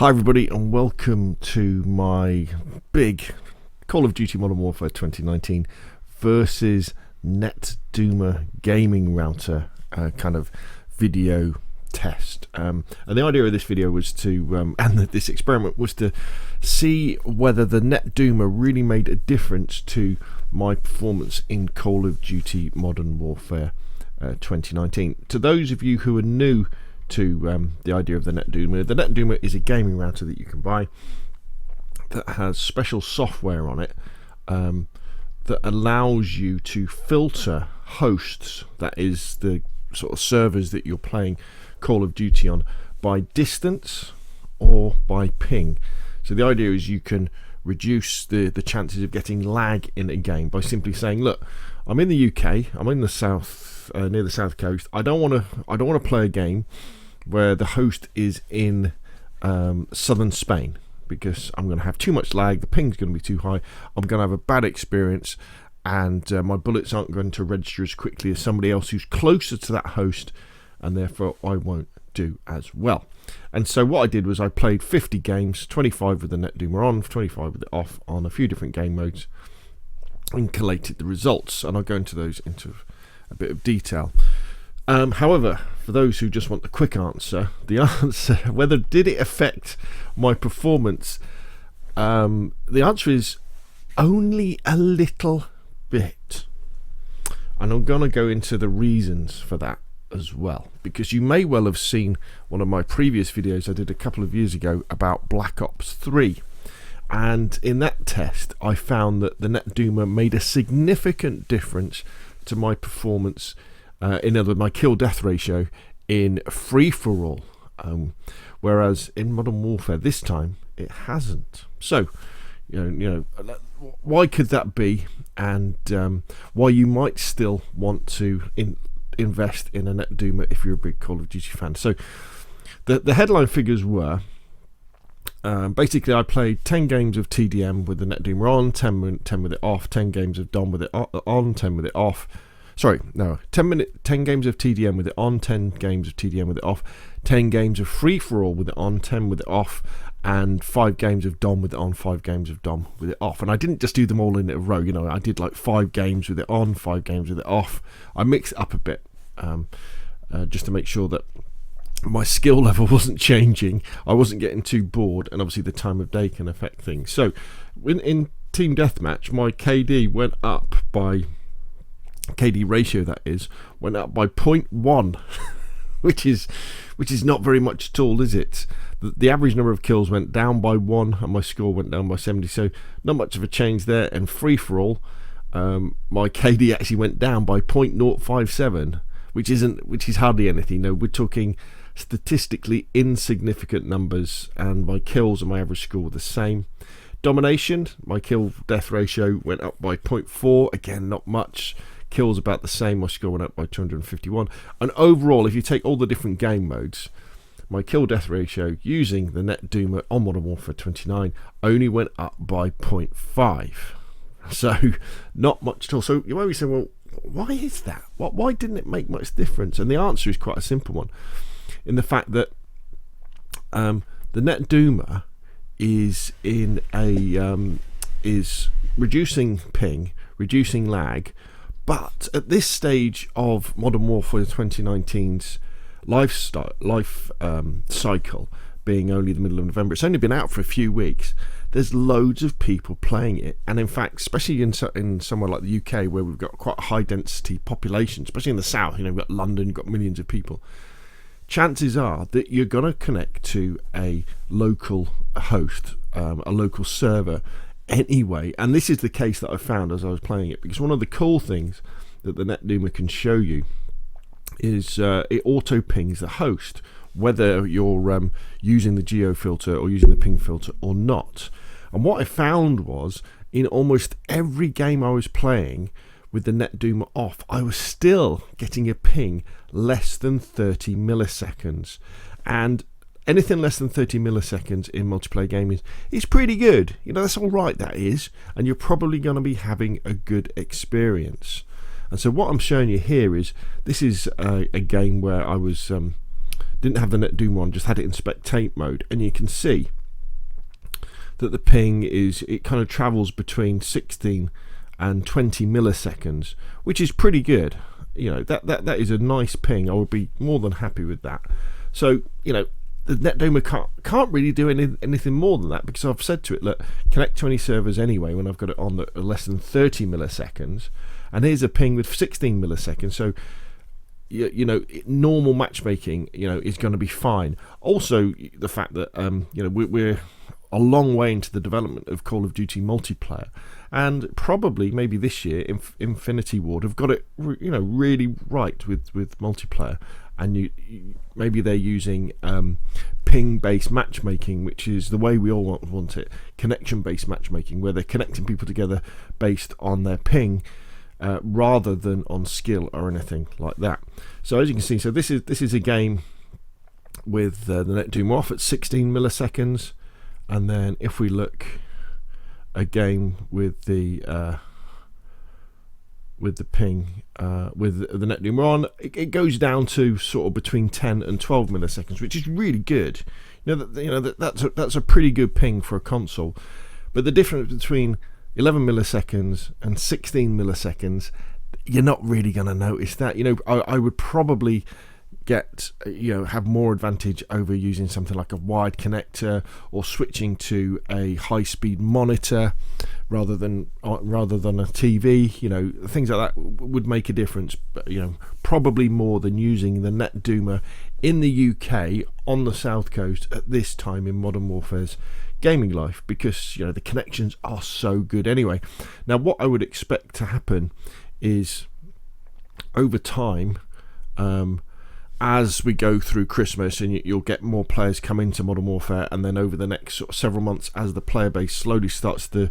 Hi everybody and welcome to my big Call of Duty Modern Warfare 2019 versus NetDUMA gaming router kind of video test. And the idea of this video was to, this experiment was to see whether the NetDUMA really made a difference to my performance in Call of Duty Modern Warfare 2019. To those of you who are new to the idea of the NetDUMA is a gaming router that you can buy that has special software on it that allows you to filter hosts, that is the sort of servers that you're playing Call of Duty on, by distance or by ping. So the idea is you can reduce the chances of getting lag in a game by simply saying, look, I'm in the UK, I'm in the south, near the south coast. I don't want to play a game where the host is in southern Spain, because I'm going to have too much lag, the ping's going to be too high, I'm going to have a bad experience, and my bullets aren't going to register as quickly as somebody else who's closer to that host, and therefore I won't do as well. And so what I did was I played 50 games, 25 with the NetDUMA on, 25 with it off, on a few different game modes, and collated the results, and I'll go into those into a bit of detail. However, for those who just want the quick answer, the answer, whether did it affect my performance, the answer is only a little bit. And I'm going to go into the reasons for that as well, because you may well have seen one of my previous videos I did a couple of years ago about Black Ops 3. And in that test, I found that the NetDUMA made a significant difference to my performance, in other words, my kill-death ratio in free-for-all, whereas in Modern Warfare this time it hasn't. So, you know, why could that be, and why you might still want to invest in a NetDUMA if you're a big Call of Duty fan. So, the headline figures were, basically I played 10 games of TDM with the NetDUMA on, 10 with it off, 10 games of DOM with it on, 10 with it off. 10 games of TDM with it on, 10 games of TDM with it off, 10 games of free-for-all with it on, 10 with it off, and 5 games of DOM with it on, 5 games of DOM with it off. And I didn't just do them all in a row, you know, I did like 5 games with it on, 5 games with it off. I mixed it up a bit, just to make sure that my skill level wasn't changing, I wasn't getting too bored, and obviously the time of day can affect things. So in Team Deathmatch, my KD went up by, KD ratio that is, went up by 0.1 which is not very much at all, is it? The average number of kills went down by 1 and my score went down by 70, so not much of a change there. And free for all, my KD actually went down by 0.057, which is hardly anything. No, we're talking statistically insignificant numbers, and my kills and my average score were the same. Domination, my kill death ratio went up by 0.4, again not much. Kills about the same, my score went up by 251. And overall, if you take all the different game modes, my kill death ratio using the NetDUMA on Modern Warfare 29 only went up by 0.5. So not much at all. So you might be saying, well, why is that? Why didn't it make much difference? And the answer is quite a simple one, in the fact that the NetDUMA is in a is reducing ping, reducing lag. But at this stage of Modern Warfare 2019's life cycle, being only the middle of November, it's only been out for a few weeks, there's loads of people playing it. And in fact, especially in somewhere like the UK, where we've got quite a high density population, especially in the south, you know, we've got London, you've got millions of people, chances are that you're going to connect to a local host, a local server anyway. And this is the case that I found as I was playing it, because one of the cool things that the NetDUMA can show you is it auto pings the host, whether you're using the geo filter or using the ping filter or not. And what I found was, in almost every game I was playing with the NetDUMA off, I was still getting a ping less than 30 milliseconds. And anything less than 30 milliseconds in multiplayer gaming is pretty good. You know, that's all right, that is. And you're probably going to be having a good experience. And so what I'm showing you here is, this is a game where I was didn't have the NetDUMA on, just had it in spectate mode, and you can see that the ping it kind of travels between 16 and 20 milliseconds, which is pretty good. That is a nice ping. I would be more than happy with that. So the NetDUMA can't really do anything more than that, because I've said to it, look, connect to any servers anyway when I've got it on that are less than 30 milliseconds, and here's a ping with 16 milliseconds. So normal matchmaking is going to be fine. Also, the fact that we're a long way into the development of Call of Duty multiplayer, and probably maybe this year Infinity Ward have got it really right with multiplayer, and maybe they're using ping based matchmaking, which is the way we all want it, connection based matchmaking, where they're connecting people together based on their ping rather than on skill or anything like that. So as you can see, this is a game with the NetDUMA off at 16 milliseconds. And then if we look again with the ping with the NetDUMA on, it goes down to sort of between 10 and 12 milliseconds, which is really good. That's a pretty good ping for a console. But the difference between 11 milliseconds and 16 milliseconds, you're not really going to notice that. I would probably have more advantage over using something like a wired connector, or switching to a high-speed monitor rather than a TV. Things like that would make a difference, but probably more than using the NetDUMA in the UK on the South Coast at this time in Modern Warfare's gaming life, because the connections are so good anyway. Now, what I would expect to happen is over time, as we go through Christmas, and you'll get more players come into Modern Warfare, and then over the next sort of several months, as the player base slowly starts to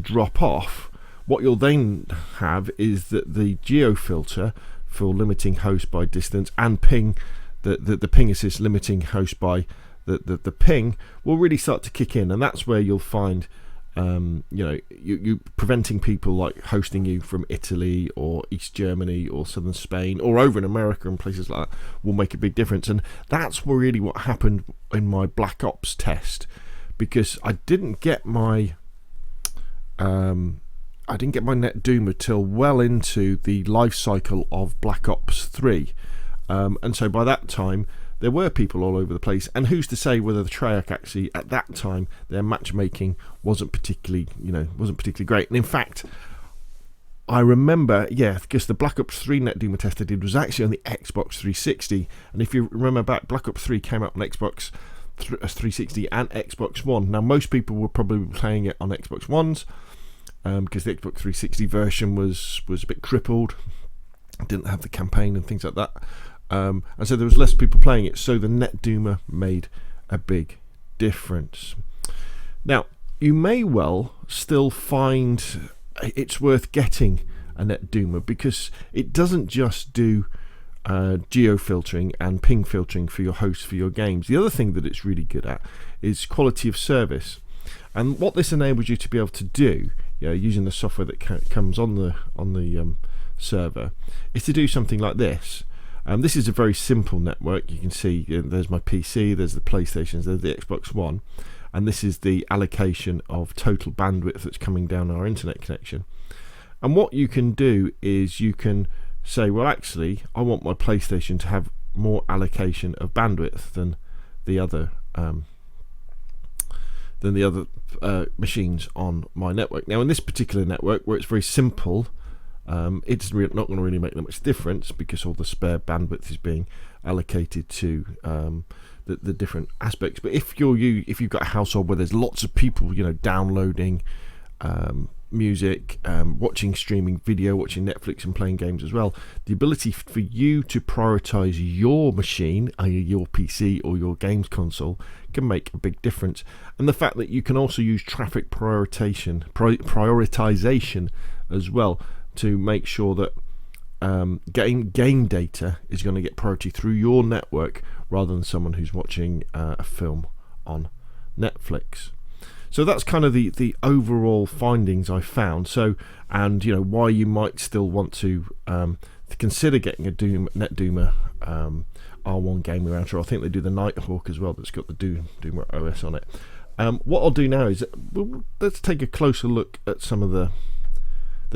drop off, what you'll then have is that the geo filter for limiting host by distance, and ping, the ping assist limiting host by the ping, will really start to kick in, and that's where you'll find you preventing people like hosting you from Italy or East Germany or southern Spain or over in America and places like that will make a big difference. And that's really what happened in my Black Ops test, because I didn't get my NetDUMA till well into the life cycle of Black Ops 3, and so by that time there were people all over the place, and who's to say whether the Treyarch actually at that time their matchmaking wasn't particularly great. And in fact, I remember, because the Black Ops 3 NetDUMA test I did was actually on the Xbox 360, and if you remember back, Black Ops 3 came out on Xbox 360 and Xbox One. Now most people were probably playing it on Xbox Ones, because the Xbox 360 version was a bit crippled, didn't have the campaign and things like that. And so there was less people playing it, so the NetDUMA made a big difference. Now, you may well still find it's worth getting a NetDUMA, because it doesn't just do geo filtering and ping filtering for your hosts for your games. The other thing that it's really good at is quality of service, and what this enables you to be able to do, using the software that comes on the server, is to do something like this. This is a very simple network. You can see there's my PC, there's the PlayStations, there's the Xbox One, and this is the allocation of total bandwidth that's coming down our internet connection. And what you can do is you can say, well, actually, I want my PlayStation to have more allocation of bandwidth than the other machines on my network. Now, in this particular network, where it's very simple, it's not going to really make that much difference, because all the spare bandwidth is being allocated to the different aspects. But if you've got a household where there's lots of people, downloading music, watching streaming video, watching Netflix and playing games as well, the ability for you to prioritize your machine, either your PC or your games console, can make a big difference. And the fact that you can also use traffic prioritization as well, to make sure that game data is going to get priority through your network rather than someone who's watching a film on Netflix. So that's kind of the overall findings I found. So, and why you might still want to consider getting a NetDUMA R1 gaming router. I think they do the Nighthawk as well, that's got the DUMAOS on it. What I'll do now is let's take a closer look at some of the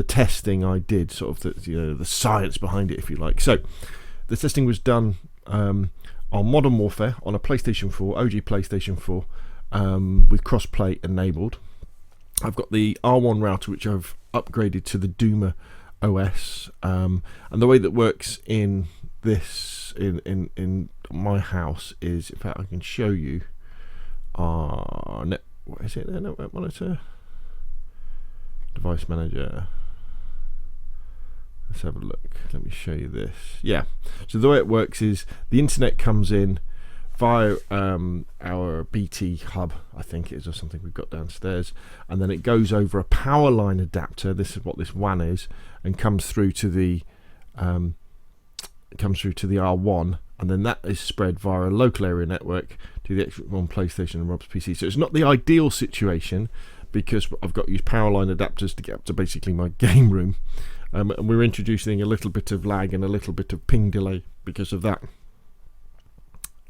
testing I did, sort of the science behind it, if you like. So the testing was done on Modern Warfare on a PlayStation 4, OG PlayStation 4, with crossplay enabled. I've got the R1 router, which I've upgraded to the DUMAOS, and the way that works in this in my house is, in fact, I can show you our what is it there? Network monitor, device manager. Let's have a look. Let me show you this. Yeah. So the way it works is the internet comes in via our BT hub, I think it is, or something we've got downstairs, and then it goes over a power line adapter. This is what this WAN is, and comes through to the R1, and then that is spread via a local area network to the Xbox PlayStation and Rob's PC. So it's not the ideal situation, because I've got to use power line adapters to get up to basically my game room. And we're introducing a little bit of lag and a little bit of ping delay because of that.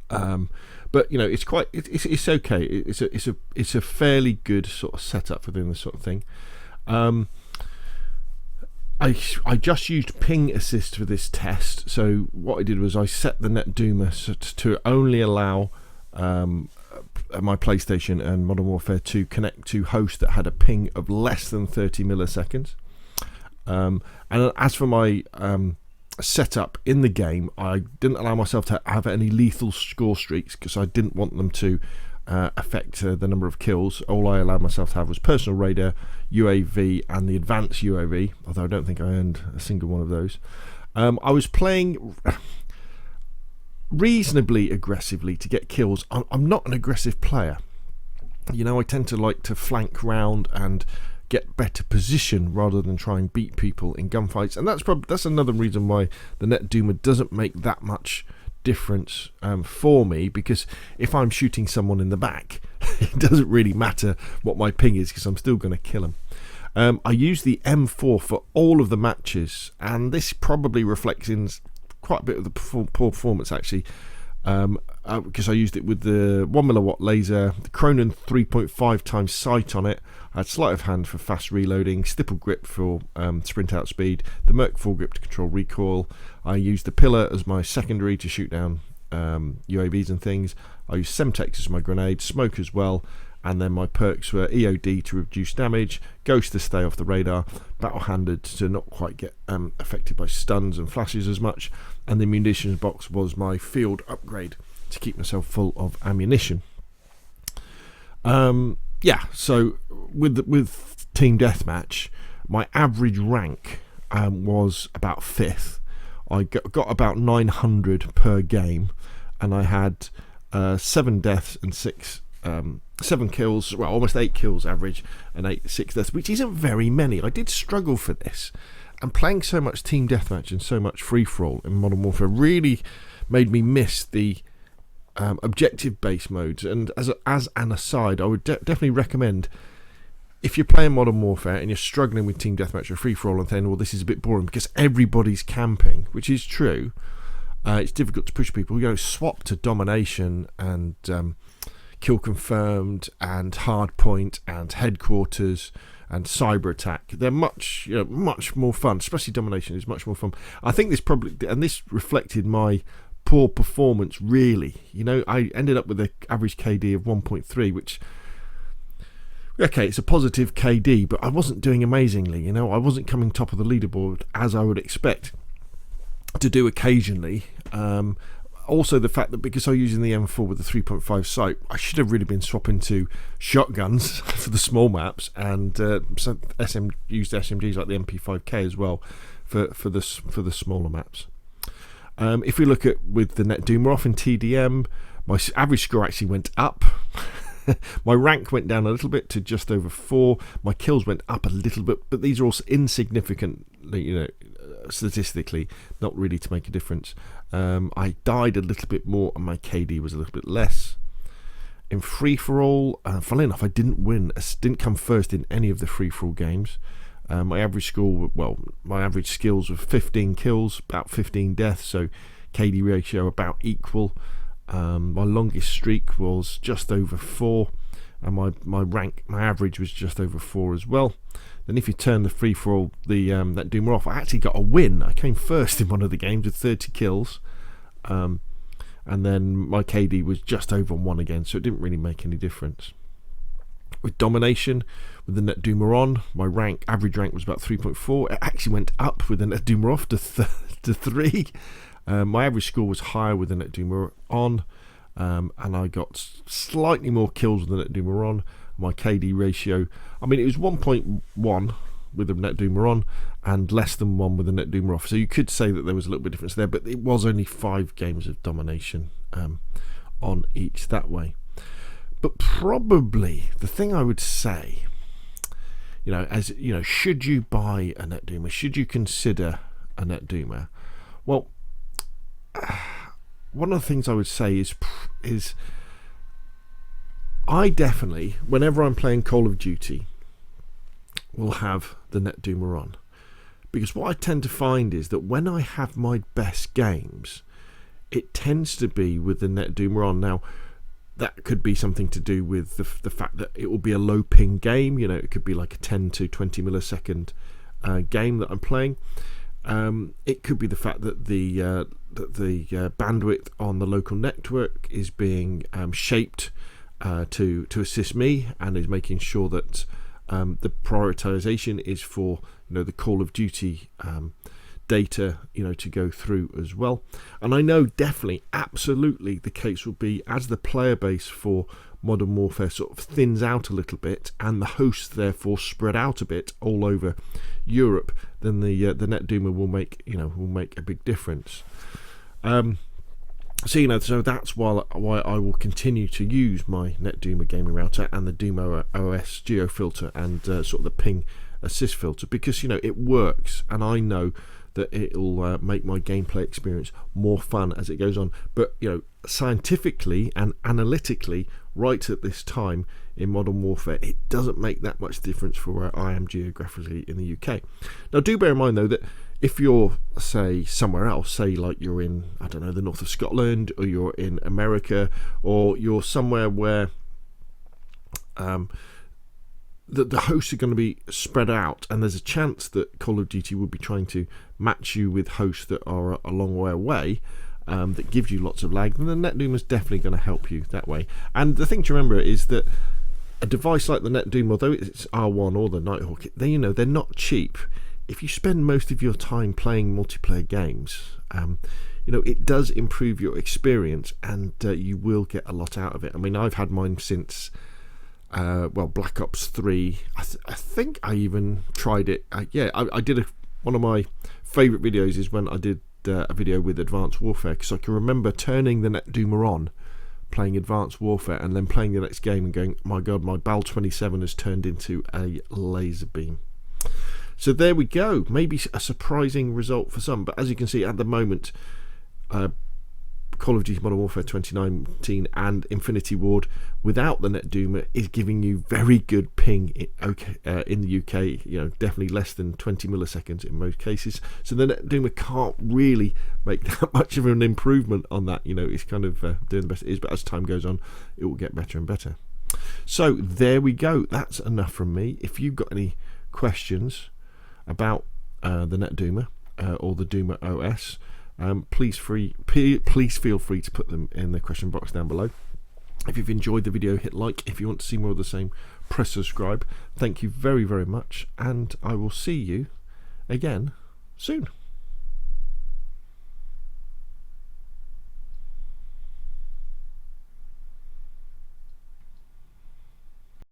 But it's quite it's okay. It's a fairly good sort of setup for doing this sort of thing. I just used ping assist for this test. So what I did was I set the NetDUMA to only allow my PlayStation and Modern Warfare to connect to hosts that had a ping of less than 30 milliseconds. And as for my setup in the game, I didn't allow myself to have any lethal score streaks because I didn't want them to affect the number of kills. All I allowed myself to have was personal radar, UAV, and the advanced UAV, although I don't think I earned a single one of those. I was playing reasonably aggressively to get kills. I'm not an aggressive player. I tend to like to flank round and get better position rather than try and beat people in gunfights, and that's another reason why the NetDUMA doesn't make that much difference for me, because if I'm shooting someone in the back, it doesn't really matter what my ping is, because I'm still going to kill them. I use the M4 for all of the matches, and this probably reflects in quite a bit of the poor performance, actually, because I used it with the 1mW laser, the Cronin 3.5 times sight on it. I had sleight of hand for fast reloading, stipple grip for sprint out speed, the Merc foregrip to control recoil. I used the pillar as my secondary to shoot down UAVs and things. I used Semtex as my grenade, smoke as well, and then my perks were EOD to reduce damage, Ghost to stay off the radar, Battle-handed to not quite get affected by stuns and flashes as much, and the munitions box was my field upgrade to keep myself full of ammunition. So with Team Deathmatch, my average rank was about 5th. I got about 900 per game, and I had 7 deaths and 7 kills, well, almost 8 kills average, and 6 deaths, which isn't very many. I did struggle for this, and playing so much Team Deathmatch and so much free-for-all in Modern Warfare really made me miss the objective-based modes. And as an aside, I would definitely recommend, if you're playing Modern Warfare and you're struggling with Team Deathmatch or free-for-all and saying, well, this is a bit boring because everybody's camping, which is true, it's difficult to push people. Swap to domination and kill confirmed and hardpoint and headquarters and cyber attack. They're much more fun. Especially domination is much more fun. I think this reflected my poor performance, really. I ended up with an average KD of 1.3, which, okay, it's a positive KD, but I wasn't doing amazingly. I wasn't coming top of the leaderboard as I would expect to do occasionally. Also, the fact that because I was using the M4 with the 3.5 sight, I should have really been swapping to shotguns for the small maps, and used SMGs like the MP5K as well for the smaller maps. If we look at with the NetDUMA off in TDM, my average score actually went up. My rank went down a little bit to just over 4. My kills went up a little bit, but these are also insignificantly, statistically, not really to make a difference. I died a little bit more, and my KD was a little bit less. In free-for-all, funnily enough, I didn't come first in any of the free-for-all games. My average skills were 15 kills, about 15 deaths, so KD ratio about equal. My longest streak was just over 4, and my average was just over 4 as well. Then if you turn the free for all the NetDUMA off, I actually got a win. I came first in one of the games with 30 kills, and then my KD was just over 1 again, so it didn't really make any difference. With domination, with the NetDUMA on, my average rank was about 3.4. It actually went up with the NetDUMA off to 3. My average score was higher with the NetDUMA on, and I got slightly more kills with the NetDUMA on. My KD ratio, I mean, it was 1.1 with the NetDUMA on and less than 1 with the NetDUMA off. So you could say that there was a little bit of difference there, but it was only 5 games of domination on each that way. But probably the thing I would say, should you buy a NetDUMA? Should you consider a NetDUMA? Well, one of the things I would say is I definitely, whenever I'm playing Call of Duty, will have the NetDUMA on, because what I tend to find is that when I have my best games, it tends to be with the NetDUMA on. Now, that could be something to do with the fact that it will be a low ping game. It could be like a 10 to 20 millisecond game that I'm playing. It could be the fact that the bandwidth on the local network is being shaped to assist me, and is making sure that the prioritization is for the Call of Duty data to go through as well. And I know definitely, absolutely, the case will be, as the player base for Modern Warfare sort of thins out a little bit, and the hosts therefore spread out a bit all over Europe, then the NetDUMA will make a big difference. So that's why I will continue to use my NetDUMA gaming router and the DUMAOS geo filter and sort of the ping assist filter, because it works, and I know that it'll make my gameplay experience more fun as it goes on. But scientifically and analytically, right at this time in Modern Warfare, it doesn't make that much difference for where I am geographically in the UK. Now, do bear in mind though that if you're, say, somewhere else, say like you're in, I don't know, the north of Scotland, or you're in America, or you're somewhere where the hosts are going to be spread out, and there's a chance that Call of Duty will be trying to match you with hosts that are a long way away, that gives you lots of lag, then the NetDUMA is definitely going to help you that way. And the thing to remember is that a device like the NetDUMA, although it's R1 or the Nighthawk, they're not cheap. If you spend most of your time playing multiplayer games, it does improve your experience, and you will get a lot out of it. I mean, I've had mine since Black Ops 3. I think I even tried it. I did one of my favourite videos is when I did a video with Advanced Warfare, because I can remember turning the NetDUMA on, playing Advanced Warfare, and then playing the next game and going, my god, my BAL 27 has turned into a laser beam. So there we go. Maybe a surprising result for some, but as you can see at the moment, Call of Duty Modern Warfare 2019 and Infinity Ward without the NetDUMA is giving you very good ping in the UK, definitely less than 20 milliseconds in most cases. So the NetDUMA can't really make that much of an improvement on that. It's kind of doing the best it is, but as time goes on, it will get better and better. So there we go. That's enough from me. If you've got any questions about the NetDUMA or the DUMAOS, please feel free to put them in the question box down below. If you've enjoyed the video, hit like. If you want to see more of the same, press subscribe. Thank you very, very much, and I will see you again soon.